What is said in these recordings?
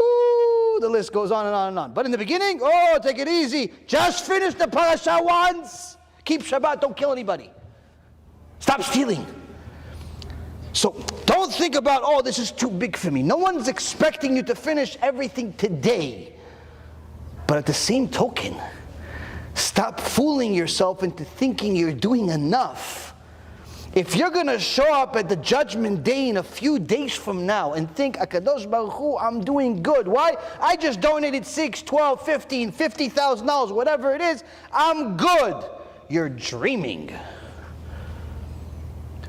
Ooh, the list goes on and on and on. But in the beginning, oh, take it easy. Just finish the parasha once. Keep Shabbat, don't kill anybody. Stop stealing. So don't think about, oh, this is too big for me. No one's expecting you to finish everything today. But at the same token, stop fooling yourself into thinking you're doing enough. If you're going to show up at the judgment day in a few days from now and think, Akadosh Baruch Hu, I'm doing good. Why? I just donated $6, $12, $15, $50,000, whatever it is. I'm good. You're dreaming.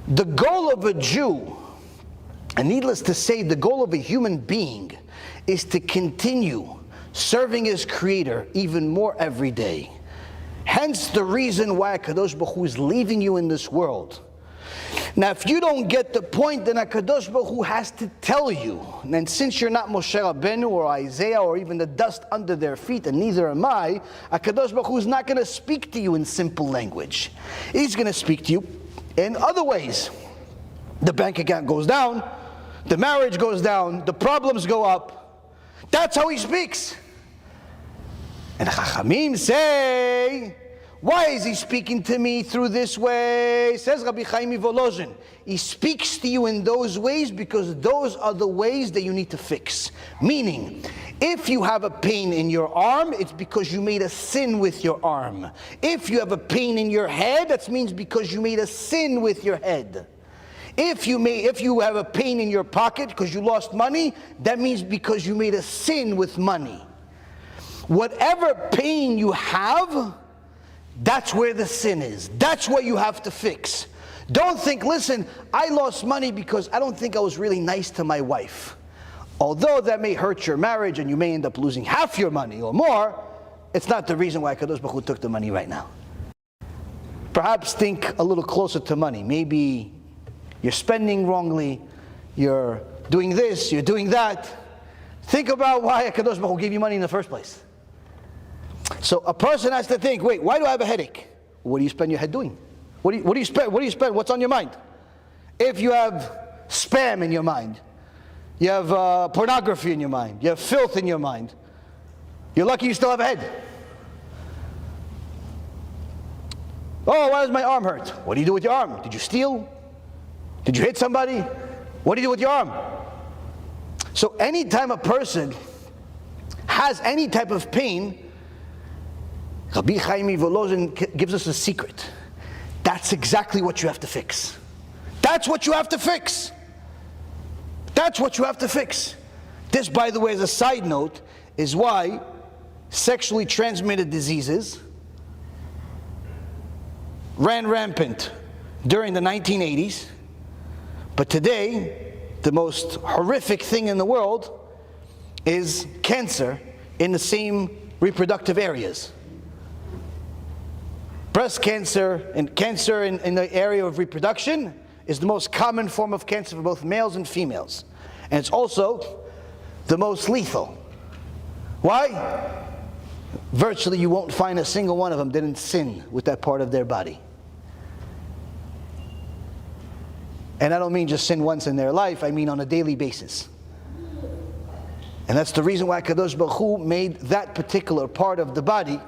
The goal of a Jew, and needless to say, the goal of a human being, is to continue serving his Creator even more every day. Hence the reason why HaKadosh Baruch Hu is leaving you in this world. Now, if you don't get the point, then HaKadosh Baruch Hu has to tell you. And since you're not Moshe Rabbeinu or Isaiah or even the dust under their feet, and neither am I, HaKadosh Baruch Hu is not going to speak to you in simple language. He's going to speak to you in other ways. The bank account goes down, the marriage goes down, the problems go up. That's how he speaks. And Chachamim say, why is he speaking to me through this way? Says Rabbi Chaim Volozhin, he speaks to you in those ways because those are the ways that you need to fix. Meaning, if you have a pain in your arm, it's because you made a sin with your arm. If you have a pain in your head, that means because you made a sin with your head. If you have a pain in your pocket because you lost money, that means because you made a sin with money. Whatever pain you have, that's where the sin is. That's what you have to fix. Don't think, listen, I lost money because I don't think I was really nice to my wife. Although that may hurt your marriage and you may end up losing half your money or more, it's not the reason why HaKadosh Baruch Hu took the money right now. Perhaps think a little closer to money. Maybe you're spending wrongly, you're doing this, you're doing that. Think about why HaKadosh Baruch Hu gave you money in the first place. So a person has to think, wait, why do I have a headache? What do you spend your head doing? What do you spend? What's on your mind? If you have spam in your mind, you have pornography in your mind, you have filth in your mind, you're lucky you still have a head. Oh, why does my arm hurt? What do you do with your arm? Did you steal? Did you hit somebody? What do you do with your arm? So anytime a person has any type of pain, Rabbi Chaim Volozhin gives us a secret. That's exactly what you have to fix. That's what you have to fix. That's what you have to fix. This, by the way, as a side note, is why sexually transmitted diseases ran rampant during the 1980s. But today, the most horrific thing in the world is cancer in the same reproductive areas. Breast cancer and cancer in the area of reproduction is the most common form of cancer for both males and females. And it's also the most lethal. Why? Virtually you won't find a single one of them didn't sin with that part of their body. And I don't mean just sin once in their life, I mean on a daily basis. And that's the reason why Kadosh Baruch Hu made that particular part of the body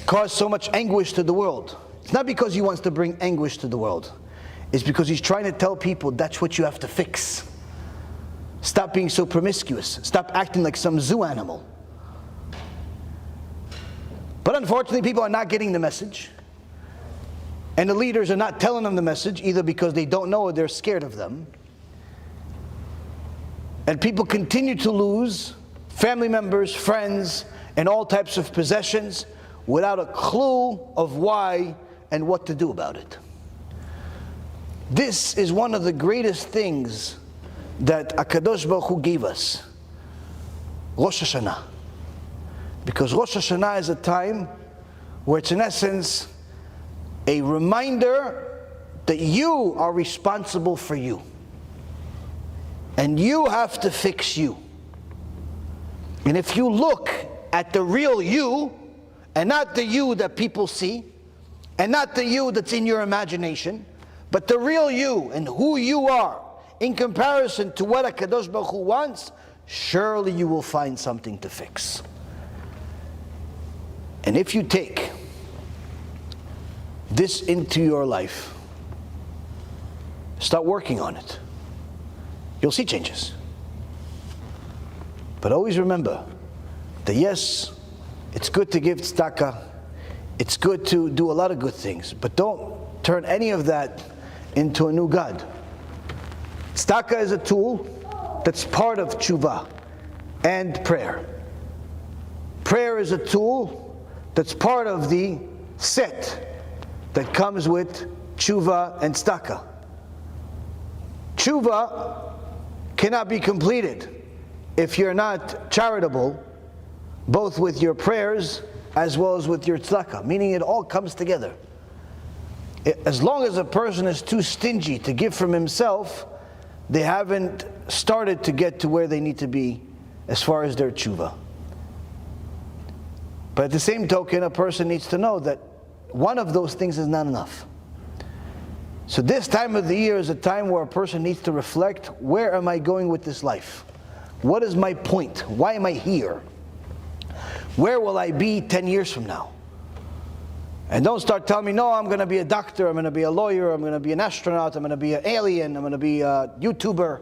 cause so much anguish to the world. It's not because he wants to bring anguish to the world. It's because he's trying to tell people that's what you have to fix. Stop being so promiscuous. Stop acting like some zoo animal. But unfortunately, people are not getting the message. And the leaders are not telling them the message, either because they don't know or they're scared of them. And people continue to lose family members, friends, and all types of possessions without a clue of why and what to do about it. This is one of the greatest things that HaKadosh Baruch Hu gave us, Rosh HaShana. Because Rosh HaShana is a time where it's in essence a reminder that you are responsible for you. And you have to fix you. And if you look at the real you, and not the you that people see, and not the you that's in your imagination, but the real you and who you are in comparison to what HaKadosh Baruch Hu wants, surely you will find something to fix. And if you take this into your life, start working on it, you'll see changes. But always remember that yes, it's good to give tzedakah, it's good to do a lot of good things, but don't turn any of that into a new God. Tzedakah is a tool that's part of tshuva and prayer. Prayer is a tool that's part of the set that comes with tshuva and tzedakah. Tshuva cannot be completed if you're not charitable, both with your prayers as well as with your tzedakah, meaning it all comes together. As long as a person is too stingy to give from himself, they haven't started to get to where they need to be as far as their tshuva. But at the same token, a person needs to know that one of those things is not enough. So this time of the year is a time where a person needs to reflect, where am I going with this life? What is my point? Why am I here? Where will I be 10 years from now? And don't start telling me, no, I'm going to be a doctor, I'm going to be a lawyer, I'm going to be an astronaut, I'm going to be an alien, I'm going to be a YouTuber.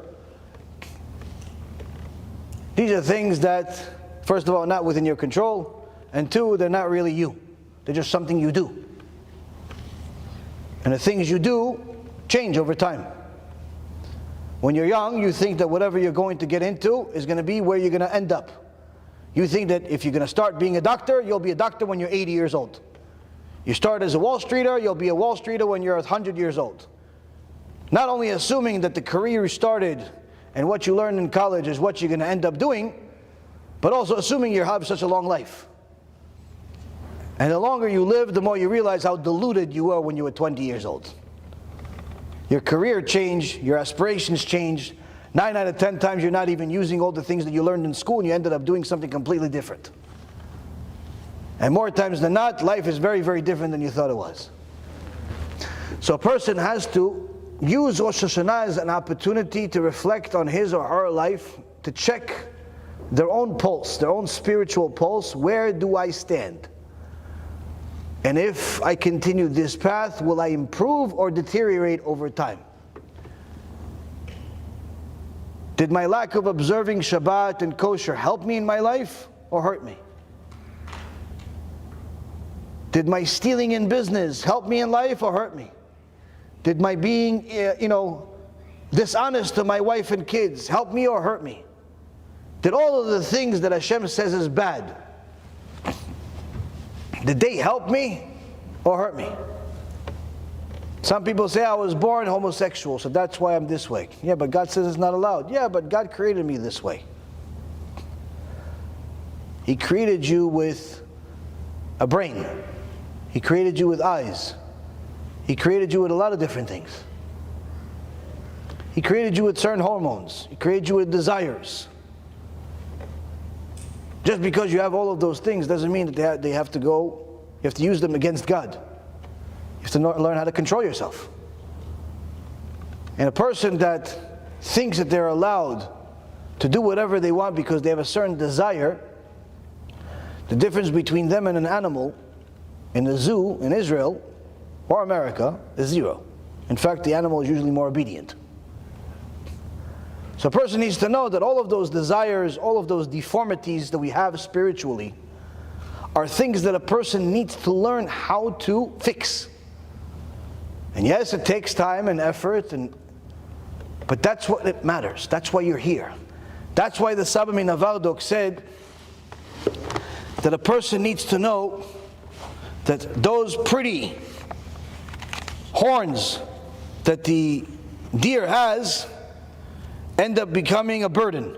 These are things that, first of all, are not within your control, and two, they're not really you. They're just something you do. And the things you do change over time. When you're young, you think that whatever you're going to get into is going to be where you're going to end up. You think that if you're going to start being a doctor, you'll be a doctor when you're 80 years old. You start as a Wall Streeter, you'll be a Wall Streeter when you're 100 years old. Not only assuming that the career you started and what you learned in college is what you're going to end up doing, but also assuming you have such a long life. And the longer you live, the more you realize how deluded you were when you were 20 years old. Your career changed, your aspirations changed. 9 out of 10 times you're not even using all the things that you learned in school, and you ended up doing something completely different. And more times than not, life is very, very different than you thought it was. So a person has to use Rosh HaShanah as an opportunity to reflect on his or her life, to check their own pulse, their own spiritual pulse. Where do I stand? And if I continue this path, will I improve or deteriorate over time? Did my lack of observing Shabbat and kosher help me in my life or hurt me? Did my stealing in business help me in life or hurt me? Did my being, dishonest to my wife and kids help me or hurt me? Did all of the things that Hashem says is bad, did they help me or hurt me? Some people say, I was born homosexual, so that's why I'm this way. Yeah, but God says it's not allowed. Yeah, but God created me this way. He created you with a brain. He created you with eyes. He created you with a lot of different things. He created you with certain hormones. He created you with desires. Just because you have all of those things doesn't mean that you have to use them against God. You have to learn how to control yourself. And a person that thinks that they're allowed to do whatever they want because they have a certain desire, the difference between them and an animal in the zoo in Israel or America is zero. In fact, the animal is usually more obedient. So a person needs to know that all of those desires, all of those deformities that we have spiritually are things that a person needs to learn how to fix. And yes, it takes time and effort, but that's what it matters. That's why you're here. That's why the Saba Minavardok said that a person needs to know that those pretty horns that the deer has end up becoming a burden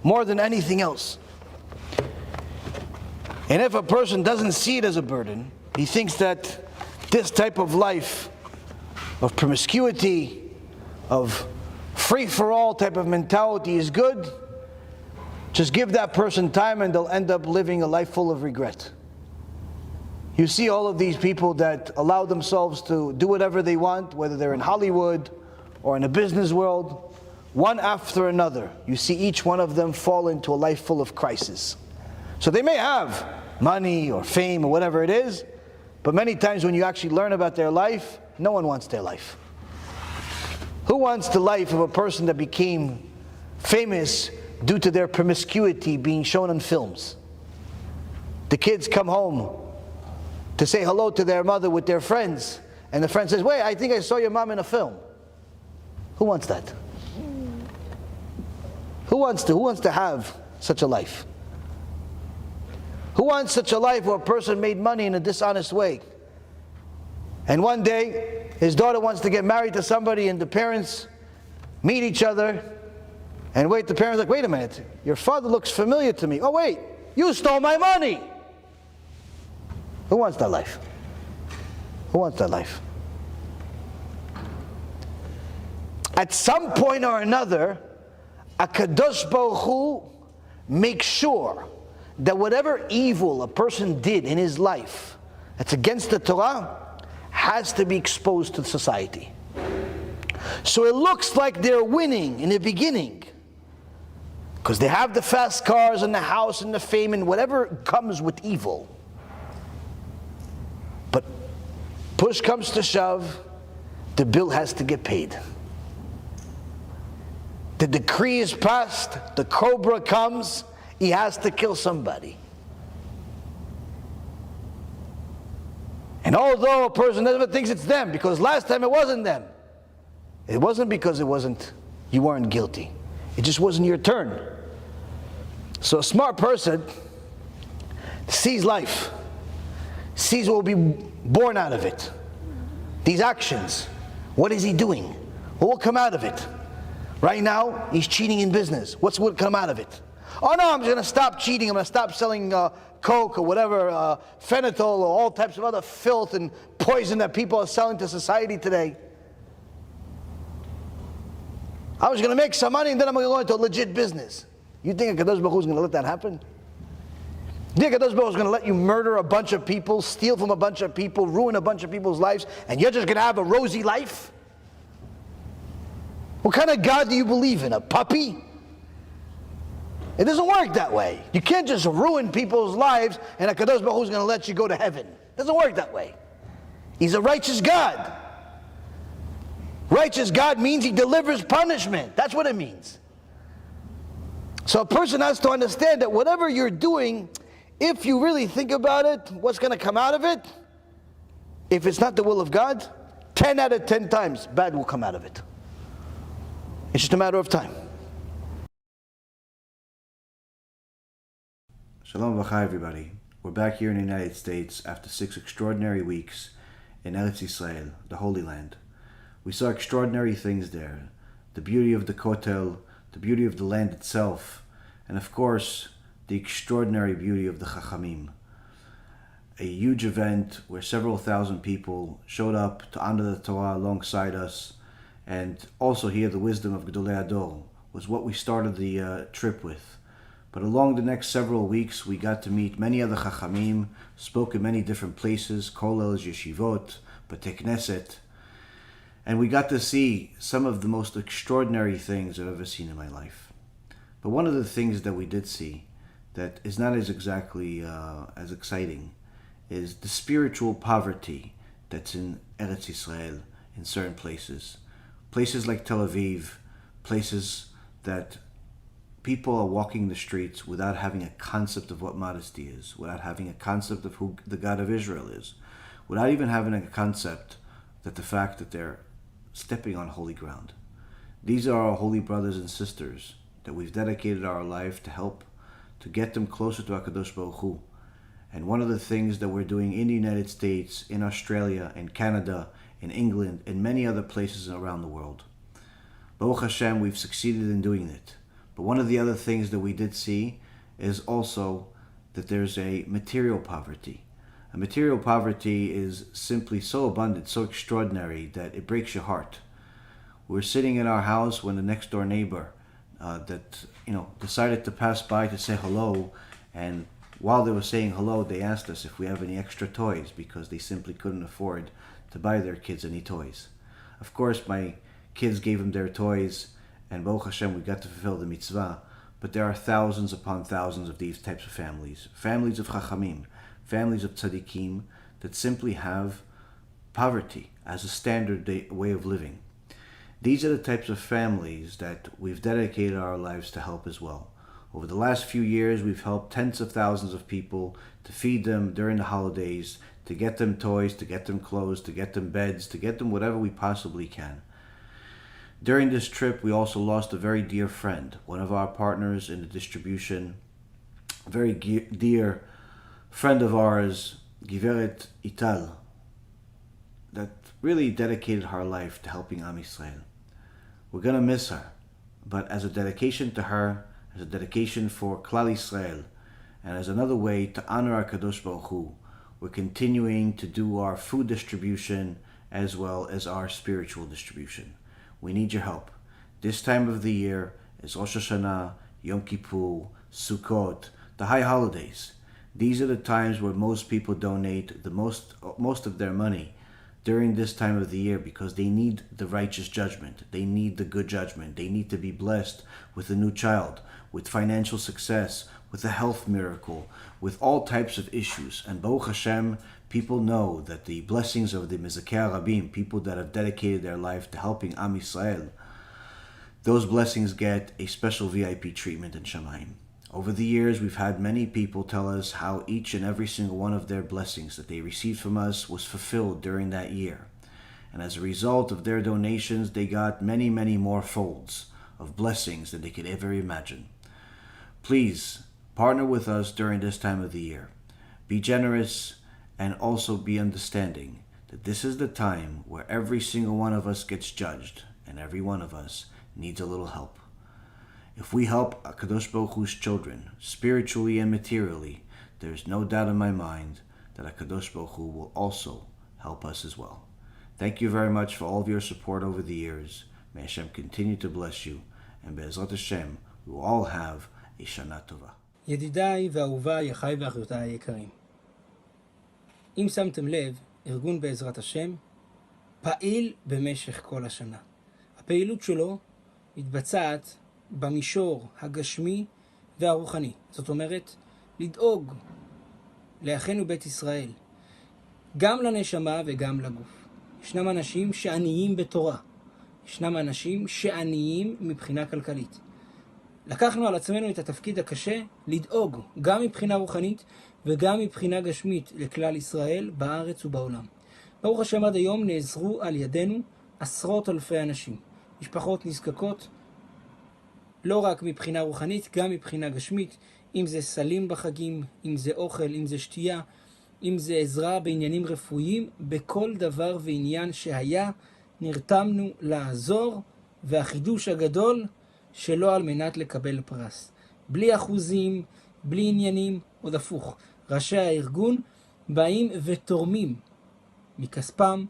more than anything else. And if a person doesn't see it as a burden, he thinks that this type of life of promiscuity, of free-for-all type of mentality is good, just give that person time and they'll end up living a life full of regret. You see all of these people that allow themselves to do whatever they want, whether they're in Hollywood or in the business world one after another, you see each one of them fall into a life full of crisis. So they may have money or fame or whatever it is, but many times when you actually learn about their life, no one wants their life. Who wants the life of a person that became famous due to their promiscuity being shown on films? The kids come home to say hello to their mother with their friends, and the friend says, "Wait, I think I saw your mom in a film." Who wants that? Who wants to have such a life? Who wants such a life where a person made money in a dishonest way? And one day, his daughter wants to get married to somebody, and the parents meet each other, and the parents are like, "Wait a minute, your father looks familiar to me. Oh wait, you stole my money." Who wants that life? Who wants that life? At some point or another, HaKadosh Baruch Hu makes sure that whatever evil a person did in his life that's against the Torah has to be exposed to society. So it looks like they're winning in the beginning, because they have the fast cars and the house and the fame and whatever comes with evil. But push comes to shove, the bill has to get paid. The decree is passed, the cobra comes, he has to kill somebody. And although a person never thinks it's them, because last time it wasn't them, it wasn't because you weren't guilty. It just wasn't your turn. So a smart person sees life, sees what will be born out of it. These actions, what is he doing? What will come out of it? Right now, he's cheating in business. What's what come out of it? Oh no, I'm going to stop cheating. I'm going to stop selling coke or whatever, phenol or all types of other filth and poison that people are selling to society today. I was going to make some money and then I'm going to go into a legit business. You think HaKadosh Baruch Hu is going to let that happen? You think HaKadosh Baruch Hu is going to let you murder a bunch of people, steal from a bunch of people, ruin a bunch of people's lives, and you're just going to have a rosy life? What kind of God do you believe in? A puppy? It doesn't work that way. You can't just ruin people's lives and HaKadosh Baruch Hu is going to let you go to heaven. It doesn't work that way. He's a righteous God. Righteous God means he delivers punishment. That's what it means. So a person has to understand that whatever you're doing, if you really think about it, what's going to come out of it? If it's not the will of God, 10 out of 10 times bad will come out of it. It's just a matter of time. Shalom V'chai everybody. We're back here in the United States after 6 extraordinary weeks in Eretz Yisrael, the Holy Land. We saw extraordinary things there. The beauty of the Kotel, the beauty of the land itself, and of course, the extraordinary beauty of the Chachamim. A huge event where several thousand people showed up to honor the Torah alongside us and also hear the wisdom of Gedolei Ador was what we started the trip with. But along the next several weeks, we got to meet many other Chachamim, spoke in many different places, kollels, yeshivot, Batei Knesset, and we got to see some of the most extraordinary things I've ever seen in my life. But one of the things that we did see that is not as exactly as exciting is the spiritual poverty that's in Eretz Yisrael in certain places. Places like Tel Aviv, places that people are walking the streets without having a concept of what modesty is, without having a concept of who the God of Israel is, without even having a concept that the fact that they're stepping on holy ground. These are our holy brothers and sisters that we've dedicated our life to help to get them closer to HaKadosh Baruch Hu. And one of the things that we're doing in the United States, in Australia, in Canada, in England, and many other places around the world. Baruch Hashem, we've succeeded in doing it. But one of the other things that we did see is also that there's a material poverty. A material poverty is simply so abundant, so extraordinary that it breaks your heart. We're sitting in our house when the next door neighbor decided to pass by to say hello, and while they were saying hello, they asked us if we have any extra toys because they simply couldn't afford to buy their kids any toys. Of course, my kids gave them their toys, and Baruch Hashem, we got to fulfill the mitzvah. But there are thousands upon thousands of these types of families of chachamim, families of tzaddikim, that simply have poverty as a standard way of living. These are the types of families that we've dedicated our lives to help as well. Over the last few years, we've helped tens of thousands of people to feed them during the holidays, to get them toys, to get them clothes, to get them beds, to get them whatever we possibly can. During this trip, we also lost a very dear friend, one of our partners in the distribution, a very dear friend of ours, Giveret Ital, that really dedicated her life to helping Am Yisrael. We're going to miss her, but as a dedication to her, as a dedication for Klal Yisrael, and as another way to honor our Kadosh Baruch Hu, we're continuing to do our food distribution as well as our spiritual distribution. We need your help. This time of the year is Rosh HaShana, Yom Kippur, Sukkot, the high holidays. These are the times where most people donate the most of their money during this time of the year, because they need the righteous judgment. They need the good judgment. They need to be blessed with a new child, with financial success, with a health miracle, with all types of issues. And Baruch Hashem, people know that the blessings of the Mizakei Rabim, people that have dedicated their life to helping Am Yisrael, those blessings get a special VIP treatment in Shamayim. Over the years, we've had many people tell us how each and every single one of their blessings that they received from us was fulfilled during that year. And as a result of their donations, they got many, many more folds of blessings than they could ever imagine. Please, partner with us during this time of the year. Be generous and also be understanding that this is the time where every single one of us gets judged, and every one of us needs a little help. If we help HaKadosh Baruch Hu's children, spiritually and materially, there's no doubt in my mind that HaKadosh Baruch Hu will also help us as well. Thank you very much for all of your support over the years. May Hashem continue to bless you, and BeEzrat HaShem, we will all have a Shana Tova. ידידיי ואהוביי, אחיי ואחיותיי היקרים, אם שמתם לב, ארגון בעזרת השם פעיל במשך כל השנה. הפעילות שלו מתבצעת במישור הגשמי והרוחני. זאת אומרת, לדאוג לאחינו בית ישראל, גם לנשמה וגם לגוף. ישנם אנשים שעניים בתורה. ישנם אנשים שעניים מבחינה כלכלית. לקחנו על עצמנו את התפקיד הקשה לדאוג גם מבחינה רוחנית וגם מבחינה גשמית לכלל ישראל בארץ ובעולם. ברוך השם, עד היום נעזרו על ידינו עשרות אלפי אנשים. משפחות נזקקות, לא רק מבחינה רוחנית, גם מבחינה גשמית, אם זה סלים בחגים, אם זה אוכל, אם זה שתייה, אם זה עזרה בעניינים רפואיים, בכל דבר ועניין שהיה נרתמנו לעזור, והחידוש הגדול שלא על מנת לקבל פרס. בלי אחוזים, בלי עניינים, עוד הפוך. ראשי הארגון באים ותורמים מכספם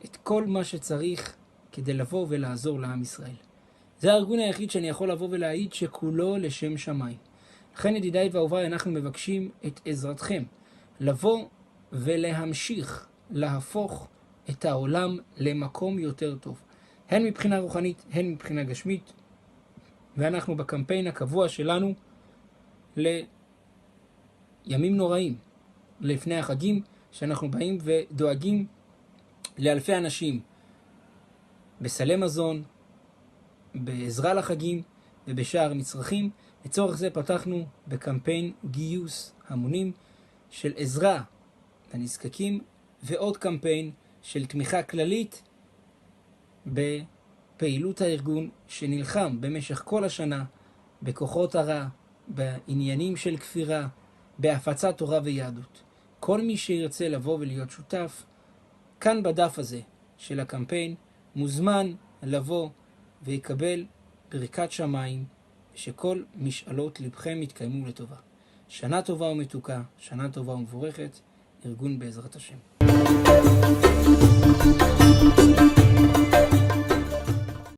את כל מה שצריך כדי לבוא ולעזור לעם ישראל. זה הארגון היחיד שאני יכול לבוא ולהעיד שכולו לשם שמיים. לכן ידידיי ואהוביי, אנחנו מבקשים את עזרתכם לבוא ולהמשיך להפוך את העולם למקום יותר טוב, הן מבחינה רוחנית, הן מבחינה גשמית. ואנחנו בקמפיין הקבוע שלנו לימים נוראים לפני החגים, שאנחנו באים ודואגים לאלפי אנשים בסלי מזון, בעזרה לחגים ובשאר מצרכים. לצורך זה פתחנו בקמפיין גיוס המונים של עזרה לנזקקים, ועוד קמפיין של תמיכה כללית בפעילות הארגון שנלחם במשך כל השנה בכוחות הרע, בעניינים של כפירה, בהפצת תורה ויהדות. כל מי שירצה לבוא ולהיות שותף, כאן בדף הזה של הקמפיין, מוזמן לבוא ויקבל ברכת שמיים, ושכל משאלות לבכם יתקיימו לטובה. שנה טובה ומתוקה, שנה טובה ומבורכת, ארגון בעזרת השם.